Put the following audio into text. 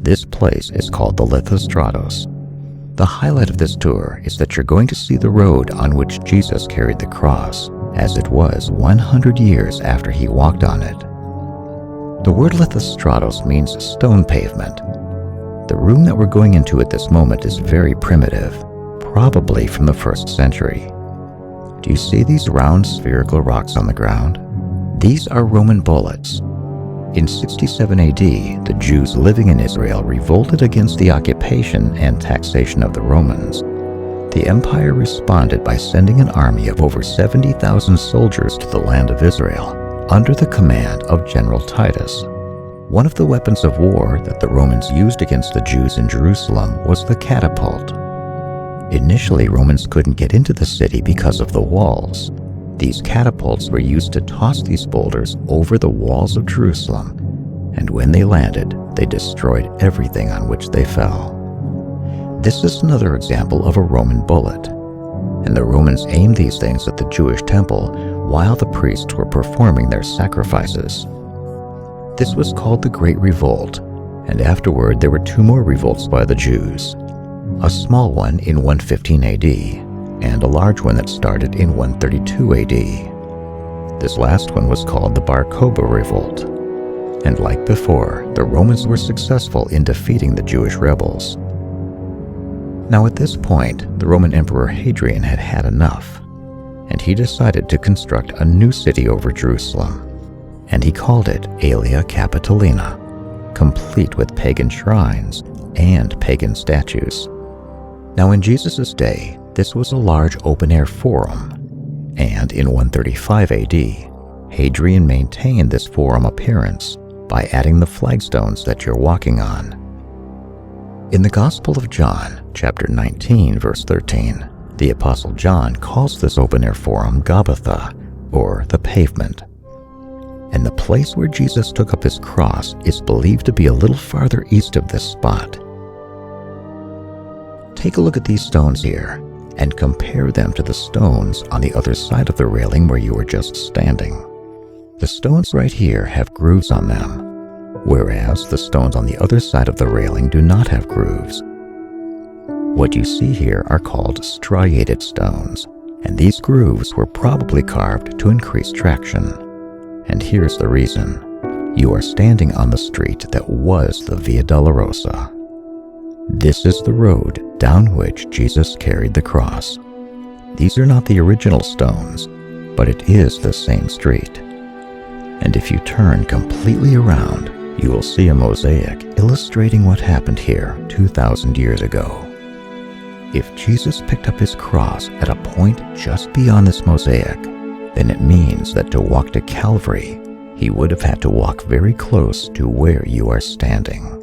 This place is called the Lithostratos. The highlight of this tour is that you're going to see the road on which Jesus carried the cross, as it was 100 years after he walked on it. The word Lithostratos means stone pavement. The room that we're going into at this moment is very primitive, probably from the 1st century. Do you see these round spherical rocks on the ground? These are Roman bullets. In 67 AD, the Jews living in Israel revolted against the occupation and taxation of the Romans. The empire responded by sending an army of over 70,000 soldiers to the land of Israel, under the command of General Titus. One of the weapons of war that the Romans used against the Jews in Jerusalem was the catapult. Initially, Romans couldn't get into the city because of the walls. These catapults were used to toss these boulders over the walls of Jerusalem, and when they landed, they destroyed everything on which they fell. This is another example of a Roman bullet, and the Romans aimed these things at the Jewish temple while the priests were performing their sacrifices. This was called the Great Revolt, and afterward there were 2 more revolts by the Jews, a small one in 115 AD, and a large one that started in 132 AD. This last one was called the Bar Kokhba Revolt, and like before, the Romans were successful in defeating the Jewish rebels. Now at this point, the Roman Emperor Hadrian had had enough, and he decided to construct a new city over Jerusalem, and he called it Aelia Capitolina, complete with pagan shrines and pagan statues. Now in Jesus' day, this was a large open-air forum, and in 135 AD, Hadrian maintained this forum appearance by adding the flagstones that you're walking on. In the Gospel of John, chapter 19, verse 13, the Apostle John calls this open-air forum Gabbatha, or the pavement. And the place where Jesus took up his cross is believed to be a little farther east of this spot. Take a look at these stones here, and compare them to the stones on the other side of the railing where you were just standing. The stones right here have grooves on them, whereas the stones on the other side of the railing do not have grooves. What you see here are called striated stones, and these grooves were probably carved to increase traction. And here's the reason. You are standing on the street that was the Via Dolorosa. This is the road down which Jesus carried the cross. These are not the original stones, but it is the same street. And if you turn completely around, you will see a mosaic illustrating what happened here 2,000 years ago. If Jesus picked up his cross at a point just beyond this mosaic, then it means that to walk to Calvary, he would have had to walk very close to where you are standing.